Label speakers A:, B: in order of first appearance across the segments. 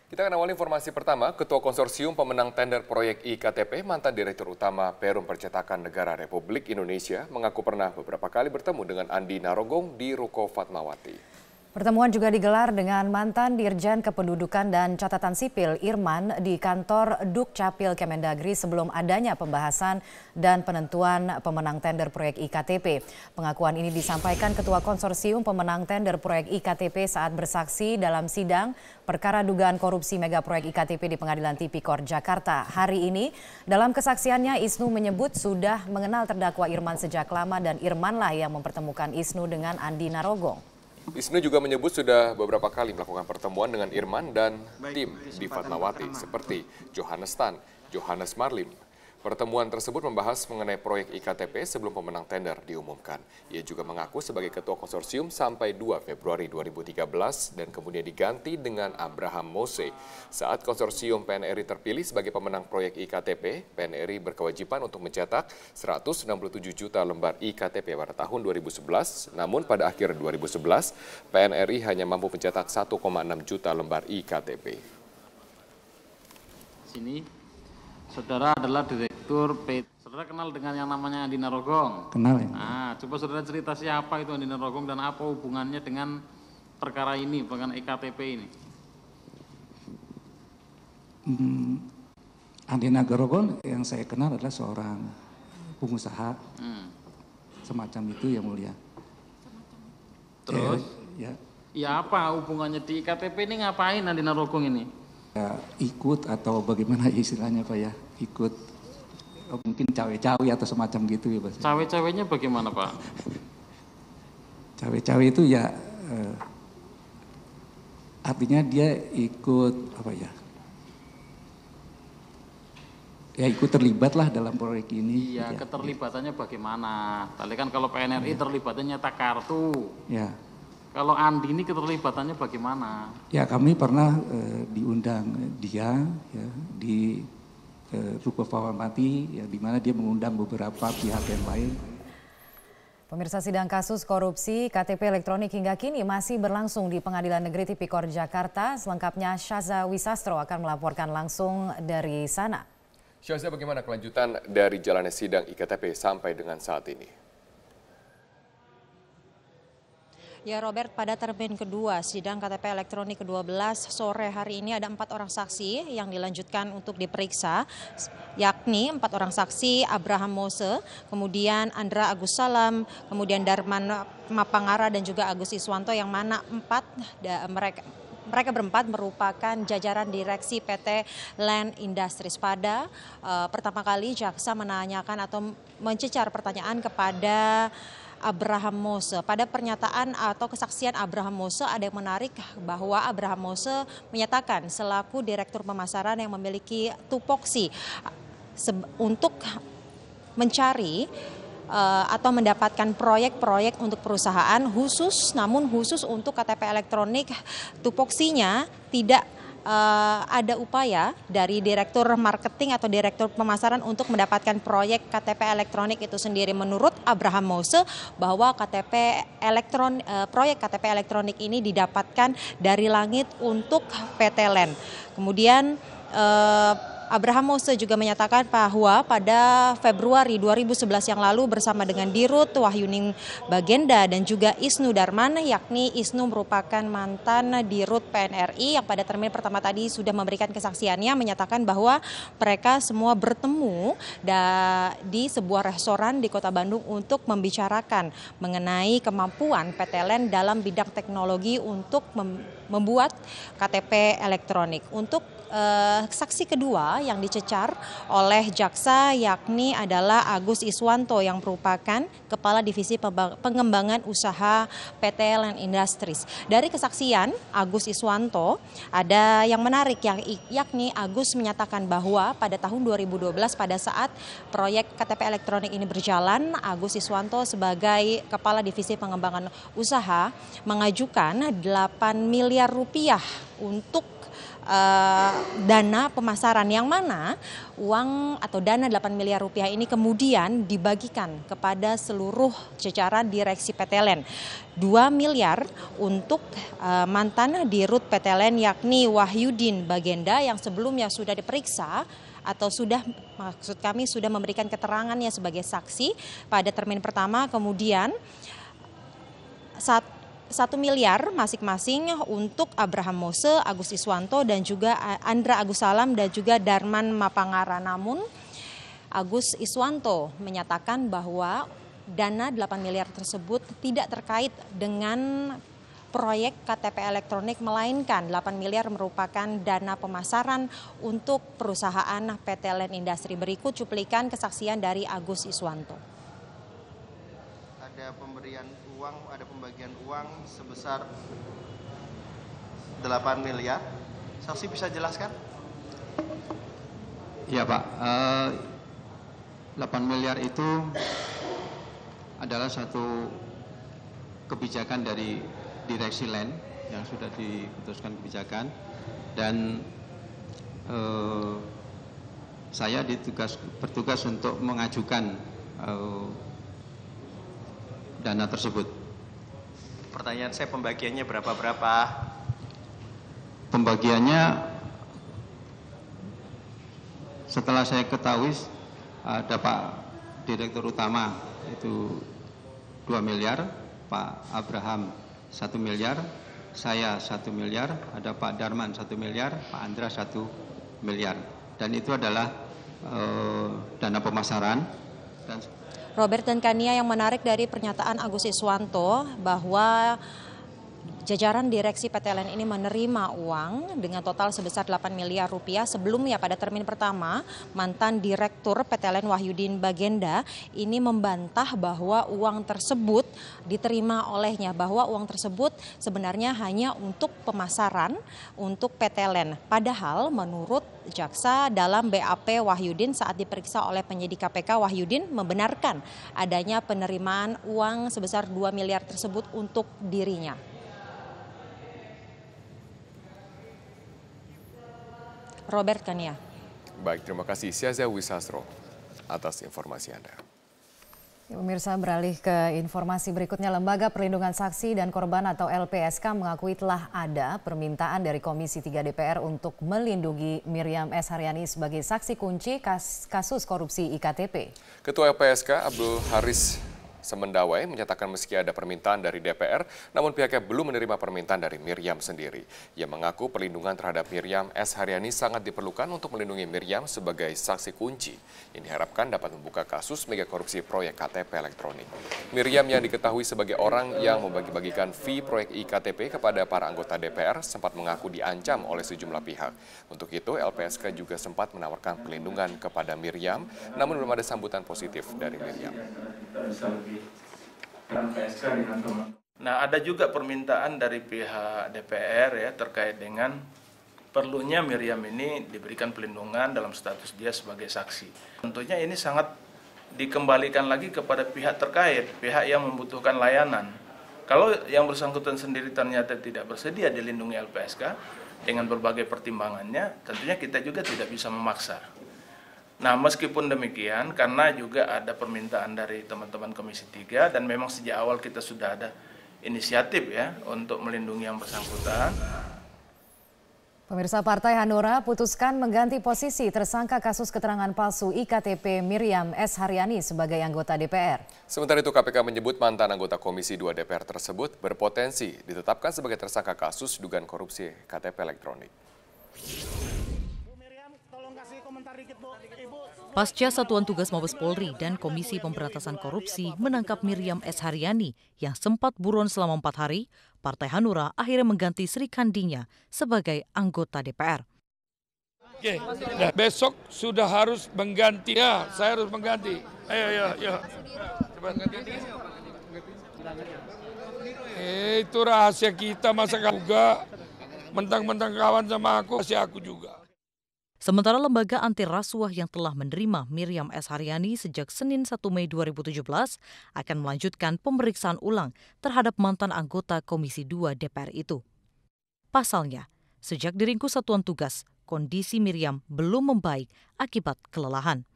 A: Kita akan awal informasi pertama, Ketua Konsorsium Pemenang Tender Proyek IKTP, mantan Direktur Utama Perum Percetakan Negara Republik Indonesia, mengaku pernah beberapa kali bertemu dengan Andi Narogong di Ruko Fatmawati.
B: Pertemuan juga digelar dengan mantan Dirjen Kependudukan dan Catatan Sipil Irman di kantor Dukcapil Kemendagri sebelum adanya pembahasan dan penentuan pemenang tender proyek IKTP. Pengakuan ini disampaikan Ketua Konsorsium Pemenang Tender Proyek IKTP saat bersaksi dalam sidang perkara dugaan korupsi mega proyek IKTP di Pengadilan Tipikor Jakarta. Hari ini, dalam kesaksiannya Isnu menyebut sudah mengenal terdakwa Irman sejak lama dan Irmanlah yang mempertemukan Isnu dengan Andi Narogong.
A: Isnu juga menyebut sudah beberapa kali melakukan pertemuan dengan Irman dan tim di Fatmawati seperti Johannes Tan, Johannes Marlim. Pertemuan tersebut membahas mengenai proyek IKTP sebelum pemenang tender diumumkan. Ia juga mengaku sebagai Ketua Konsorsium sampai 2 Februari 2013 dan kemudian diganti dengan Abraham Mose. Saat Konsorsium PNRI terpilih sebagai pemenang proyek IKTP, PNRI berkewajiban untuk mencetak 167 juta lembar IKTP pada tahun 2011. Namun pada akhir 2011, PNRI hanya mampu mencetak 1,6 juta lembar IKTP.
C: Sini. Saudara adalah Direktur PT. Saudara kenal dengan yang namanya Andi Narogong?
D: Kenal ya.
C: Nah, coba saudara cerita siapa itu Andi Narogong dan apa hubungannya dengan perkara ini, perkara IKTP ini?
D: Andi Narogong yang saya kenal adalah seorang pengusaha semacam itu yang mulia.
C: Terus?
D: Ya
C: apa hubungannya di IKTP ini, ngapain Andi Narogong ini?
D: Ikut atau bagaimana istilahnya Pak ya, ikut mungkin cawe-cawe atau semacam gitu ya Pak.
C: Cawe-cawenya bagaimana Pak?
D: Cawe-cawe itu ya artinya dia ikut apa ya? Ya ikut terlibat lah dalam proyek ini.
C: Iya, keterlibatannya bagaimana? Tadi kan kalau PNRI terlibatannya nyetak kartu.
D: Ya.
C: Kalau Andi ini keterlibatannya bagaimana?
D: Ya kami pernah diundang dia ya, di Ruko Fatmawati ya, di mana dia mengundang beberapa pihak yang lain.
B: Pemirsa, sidang kasus korupsi KTP elektronik hingga kini masih berlangsung di Pengadilan Negeri Tipikor Jakarta. Selengkapnya Syaza Wisastro akan melaporkan langsung dari sana.
A: Syaza, bagaimana kelanjutan dari jalannya sidang IKTP sampai dengan saat ini?
E: Ya Robert, pada termin kedua sidang KTP elektronik ke-12 sore hari ini ada 4 orang saksi yang dilanjutkan untuk diperiksa, yakni 4 orang saksi Abraham Mose, kemudian Andra Agus Salam, kemudian Darman Mapangara dan juga Agus Iswanto, yang mana mereka berempat merupakan jajaran direksi PT Land Industries. Pada pertama kali jaksa menanyakan atau mencecar pertanyaan kepada Abraham Mose. Pada pernyataan atau kesaksian Abraham Mose ada yang menarik bahwa Abraham Mose menyatakan selaku direktur pemasaran yang memiliki tupoksi untuk mencari atau mendapatkan proyek-proyek untuk perusahaan khusus, namun khusus untuk KTP elektronik tupoksinya tidak ada upaya dari direktur marketing atau direktur pemasaran untuk mendapatkan proyek KTP elektronik itu sendiri. Menurut Abraham Mose bahwa proyek KTP elektronik ini didapatkan dari langit untuk PT Land. Kemudian Abraham Mose juga menyatakan bahwa pada Februari 2011 yang lalu bersama dengan Dirut Wahyuning Bagenda dan juga Isnu Darman, yakni Isnu merupakan mantan Dirut PNRI yang pada termin pertama tadi sudah memberikan kesaksiannya, menyatakan bahwa mereka semua bertemu di sebuah restoran di Kota Bandung untuk membicarakan mengenai kemampuan PT Land dalam bidang teknologi untuk membuat KTP elektronik. Untuk saksi kedua yang dicecar oleh jaksa yakni adalah Agus Iswanto yang merupakan Kepala Divisi Pengembangan Usaha PT Land Industries. Dari kesaksian Agus Iswanto ada yang menarik yakni Agus menyatakan bahwa pada tahun 2012 pada saat proyek KTP elektronik ini berjalan, Agus Iswanto sebagai Kepala Divisi Pengembangan Usaha mengajukan 8 miliar rupiah untuk dana pemasaran, yang mana uang atau dana 8 miliar rupiah ini kemudian dibagikan kepada seluruh jajaran direksi PT LEN. 2 miliar untuk mantan dirut PT LEN yakni Wahyudin Bagenda yang sebelumnya sudah diperiksa atau sudah memberikan keterangannya sebagai saksi pada termin pertama, kemudian 1 miliar masing-masing untuk Abraham Mose, Agus Iswanto, dan juga Andra Agus Salam dan juga Darman Mapangara. Namun Agus Iswanto menyatakan bahwa dana 8 miliar tersebut tidak terkait dengan proyek KTP elektronik, melainkan 8 miliar merupakan dana pemasaran untuk perusahaan PT LEN Industri. Berikut cuplikan kesaksian dari Agus Iswanto.
F: Ada pemberian uang, ada pembagian uang sebesar 8 miliar. Saksi bisa jelaskan?
G: Iya Pak, 8 miliar itu adalah satu kebijakan dari direksi LEN yang sudah diputuskan kebijakan, dan saya bertugas untuk mengajukan dana tersebut.
F: Pertanyaan saya, pembagiannya berapa?
G: Pembagiannya setelah saya ketahui ada Pak Direktur Utama itu 2 miliar, Pak Abraham 1 miliar, saya 1 miliar, ada Pak Darman 1 miliar, Pak Andra 1 miliar. Dan itu adalah dana pemasaran.
E: Robert dan Kania, yang menarik dari pernyataan Agus Iswanto bahwa jajaran direksi PT LEN ini menerima uang dengan total sebesar 8 miliar rupiah. Sebelumnya pada termin pertama, mantan direktur PT LEN Wahyudin Bagenda ini membantah bahwa uang tersebut diterima olehnya, bahwa uang tersebut sebenarnya hanya untuk pemasaran untuk PT LEN. Padahal menurut jaksa dalam BAP Wahyudin saat diperiksa oleh penyidik KPK, Wahyudin membenarkan adanya penerimaan uang sebesar 2 miliar tersebut untuk dirinya. Robert Kania.
A: Baik, terima kasih Syaza Wisastro atas informasi Anda.
B: Ya, pemirsa, beralih ke informasi berikutnya. Lembaga Perlindungan Saksi dan Korban atau LPSK mengakui telah ada permintaan dari Komisi 3 DPR untuk melindungi Miriam S. Haryani sebagai saksi kunci kasus korupsi IKTP.
A: Ketua LPSK Abdul Haris Semendawai menyatakan meski ada permintaan dari DPR, namun pihaknya belum menerima permintaan dari Miriam sendiri. Ia mengaku perlindungan terhadap Miriam S. Haryani sangat diperlukan untuk melindungi Miriam sebagai saksi kunci. Ini diharapkan dapat membuka kasus mega korupsi proyek KTP elektronik. Miriam yang diketahui sebagai orang yang membagi-bagikan fee proyek IKTP kepada para anggota DPR sempat mengaku diancam oleh sejumlah pihak. Untuk itu, LPSK juga sempat menawarkan perlindungan kepada Miriam, namun belum ada sambutan positif dari Miriam.
H: Nah, ada juga permintaan dari pihak DPR ya terkait dengan perlunya Miriam ini diberikan perlindungan dalam status dia sebagai saksi. Tentunya ini sangat dikembalikan lagi kepada pihak terkait, pihak yang membutuhkan layanan. Kalau yang bersangkutan sendiri ternyata tidak bersedia dilindungi LPSK dengan berbagai pertimbangannya, tentunya kita juga tidak bisa memaksa. Nah, meskipun demikian, karena juga ada permintaan dari teman-teman Komisi 3 dan memang sejak awal kita sudah ada inisiatif ya untuk melindungi yang bersangkutan.
B: Pemirsa, Partai Hanura putuskan mengganti posisi tersangka kasus keterangan palsu IKTP Miriam S. Haryani sebagai anggota DPR.
A: Sementara itu, KPK menyebut mantan anggota Komisi 2 DPR tersebut berpotensi ditetapkan sebagai tersangka kasus dugaan korupsi KTP elektronik.
I: Pasca Satuan Tugas Mabes Polri dan Komisi Pemberantasan Korupsi menangkap Miriam S. Haryani yang sempat buron selama 4 hari, Partai Hanura akhirnya mengganti Sri Kandinya sebagai anggota DPR.
J: Oke, nah, besok sudah harus mengganti. Ya, saya harus mengganti. Ayo. Coba. Itu rahasia kita, masa juga mentang-mentang kawan sama aku, rahasia aku juga.
I: Sementara lembaga anti rasuah yang telah menerima Miriam S. Haryani sejak Senin 1 Mei 2017 akan melanjutkan pemeriksaan ulang terhadap mantan anggota Komisi 2 DPR itu. Pasalnya, Sejak diringkus satuan tugas, kondisi Miriam belum membaik akibat kelelahan.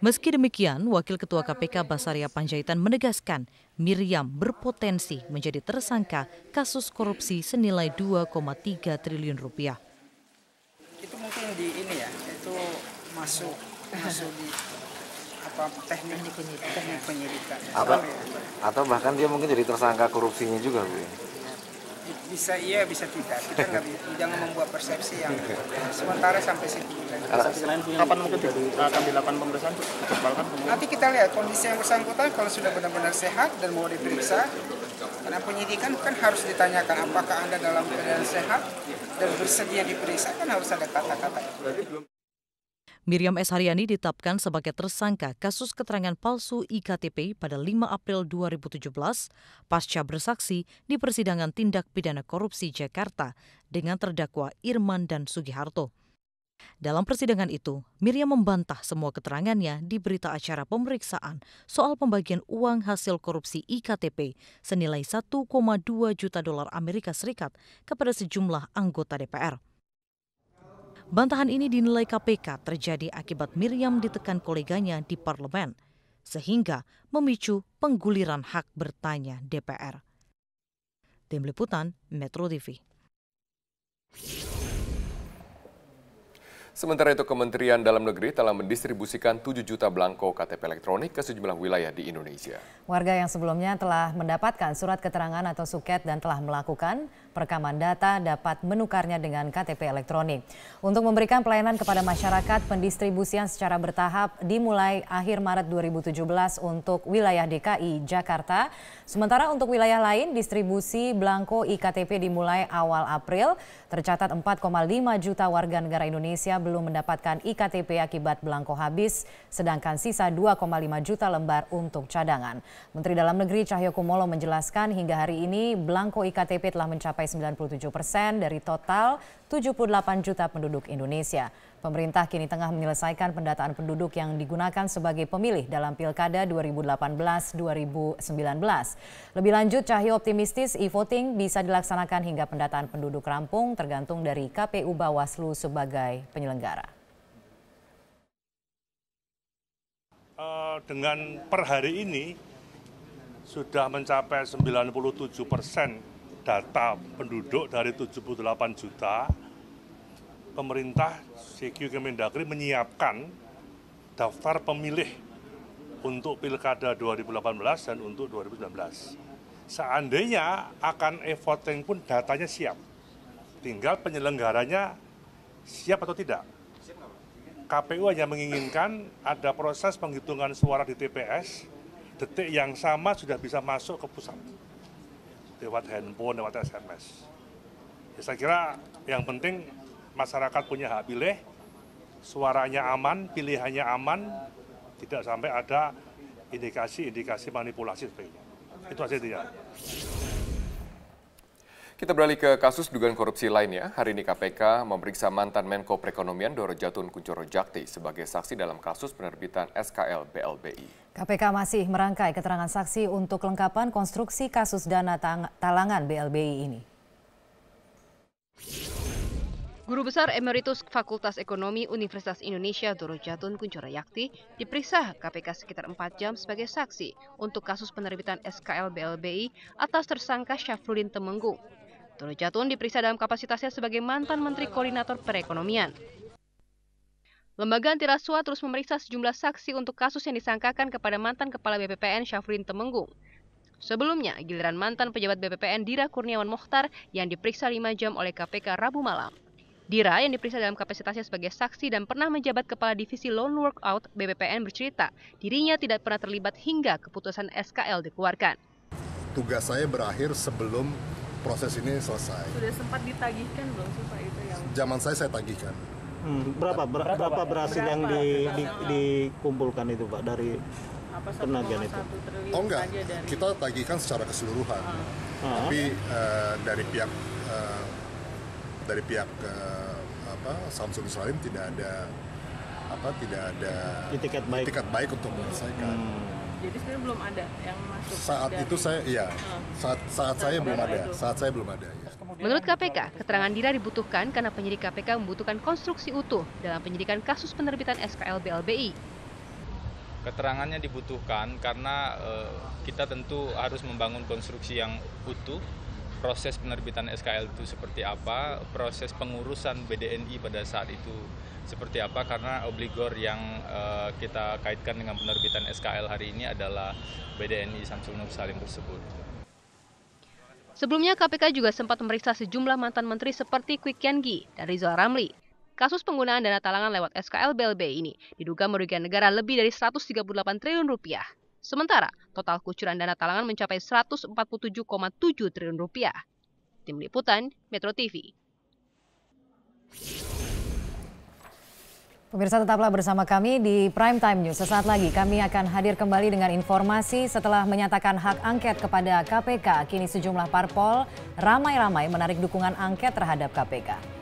I: Meski demikian, Wakil Ketua KPK Basaria Panjaitan menegaskan Miriam berpotensi menjadi tersangka kasus korupsi senilai 2,3 triliun rupiah.
K: Itu mungkin di ini ya, itu masuk di teknik penyidikan.
L: Atau bahkan dia mungkin jadi tersangka korupsinya juga, Bu.
K: Bisa iya, bisa tidak. Kita jangan membuat persepsi yang sementara sampai situ.
M: Kapan mungkin akan dilakukan pemeriksaan?
K: Nanti kita lihat kondisi yang bersangkutan, kalau sudah benar-benar sehat dan mau diperiksa. Karena penyidikan kan harus ditanyakan apakah Anda dalam keadaan sehat dan bersedia diperiksa, kan harus ada kata-kata.
I: Miriam S. Haryani ditetapkan sebagai tersangka kasus keterangan palsu IKTP pada 5 April 2017 pasca bersaksi di persidangan tindak pidana korupsi Jakarta dengan terdakwa Irman dan Sugiharto. Dalam persidangan itu, Miriam membantah semua keterangannya di berita acara pemeriksaan soal pembagian uang hasil korupsi IKTP senilai 1,2 juta dolar Amerika Serikat kepada sejumlah anggota DPR. Bantahan ini dinilai KPK terjadi akibat Miriam ditekan koleganya di parlemen, sehingga memicu pengguliran hak bertanya DPR. Tim Liputan Metro TV.
A: Sementara itu, Kementerian Dalam Negeri telah mendistribusikan 7 juta belangko KTP elektronik ke sejumlah wilayah di Indonesia.
B: Warga yang sebelumnya telah mendapatkan surat keterangan atau suket dan telah melakukan perekaman data dapat menukarnya dengan KTP elektronik. Untuk memberikan pelayanan kepada masyarakat, pendistribusian secara bertahap dimulai akhir Maret 2017 untuk wilayah DKI Jakarta. Sementara untuk wilayah lain, distribusi belangko iktp dimulai awal April. Tercatat 4,5 juta warga negara Indonesia belum mendapatkan iktp akibat belangko habis, sedangkan sisa 2,5 juta lembar untuk cadangan. Menteri Dalam Negeri Cahyokumolo menjelaskan hingga hari ini belangko iktp telah mencapai 97% dari total 78 juta penduduk Indonesia. Pemerintah kini tengah menyelesaikan pendataan penduduk yang digunakan sebagai pemilih dalam Pilkada 2018-2019. Lebih lanjut, Cahyo optimistis e-voting bisa dilaksanakan hingga pendataan penduduk rampung tergantung dari KPU Bawaslu sebagai penyelenggara.
N: Dengan per hari ini sudah mencapai 97% data penduduk dari 78 juta. Pemerintah CQ Kemendagri menyiapkan daftar pemilih untuk Pilkada 2018 dan untuk 2019. Seandainya akan e-voting pun datanya siap, tinggal penyelenggaranya siap atau tidak. KPU hanya menginginkan ada proses penghitungan suara di TPS, detik yang sama sudah bisa masuk ke pusat, lewat handphone, lewat SMS. Ya, saya kira yang penting masyarakat punya hak pilih, suaranya aman, pilihannya aman, tidak sampai ada indikasi-indikasi manipulasi sebagainya. Itu aja dia.
A: Kita beralih ke kasus dugaan korupsi lainnya. Hari ini KPK memeriksa mantan Menko Perekonomian Doro Jatun Kuncoro Jakti sebagai saksi dalam kasus penerbitan SKL BLBI.
B: KPK masih merangkai keterangan saksi untuk kelengkapan konstruksi kasus dana talangan BLBI ini.
O: Guru Besar Emeritus Fakultas Ekonomi Universitas Indonesia Doro Jatun Kuncoro Jakti diperiksa KPK sekitar 4 jam sebagai saksi untuk kasus penerbitan SKL BLBI atas tersangka Syafruddin Temenggung. Doro Jatun diperiksa dalam kapasitasnya sebagai mantan Menteri Koordinator Perekonomian. Lembaga Antirasuah terus memeriksa sejumlah saksi untuk kasus yang disangkakan kepada mantan Kepala BPPN Syafruddin Temenggung. Sebelumnya, giliran mantan pejabat BPPN Dira Kurniawan Mokhtar yang diperiksa 5 jam oleh KPK Rabu malam. Dira yang diperiksa dalam kapasitasnya sebagai saksi dan pernah menjabat Kepala Divisi Loan Workout BPPN bercerita, dirinya tidak pernah terlibat hingga keputusan SKL dikeluarkan.
P: Tugas saya berakhir sebelum proses ini selesai.
Q: Sudah sempat ditagihkan belum sih Pak itu yang?
P: Zaman saya tagihkan.
M: Berapa berhasil yang dikumpulkan itu Pak dari penagihan itu?
P: Oh enggak, kita tagihkan secara keseluruhan. Tapi dari pihak Samsung Salim tidak ada itikat baik untuk menyelesaikan.
Q: Jadi sebenarnya belum ada yang masuk.
P: Saat itu saya, iya. Saat saya belum ada. Saat saya belum ada. Ya.
O: Menurut KPK, keterangan Dira dibutuhkan karena penyidik KPK membutuhkan konstruksi utuh dalam penyidikan kasus penerbitan SKL BLBI.
R: Keterangannya dibutuhkan karena kita tentu harus membangun konstruksi yang utuh, proses penerbitan SKL itu seperti apa, proses pengurusan BDNI pada saat itu seperti apa, karena obligor yang kita kaitkan dengan penerbitan SKL hari ini adalah BDNI Syamsul Nur Salim tersebut.
O: Sebelumnya KPK juga sempat memeriksa sejumlah mantan menteri seperti Kwik Kian Gi dan Rizal Ramli. Kasus penggunaan dana talangan lewat SKL BLBI ini diduga merugikan negara lebih dari 138 triliun rupiah. Sementara total kucuran dana talangan mencapai 147,7 triliun rupiah. Tim Liputan, Metro TV.
B: Pemirsa, tetaplah bersama kami di Prime Time News. Sesaat lagi kami akan hadir kembali dengan informasi setelah menyatakan hak angket kepada KPK. Kini sejumlah parpol ramai-ramai menarik dukungan angket terhadap KPK.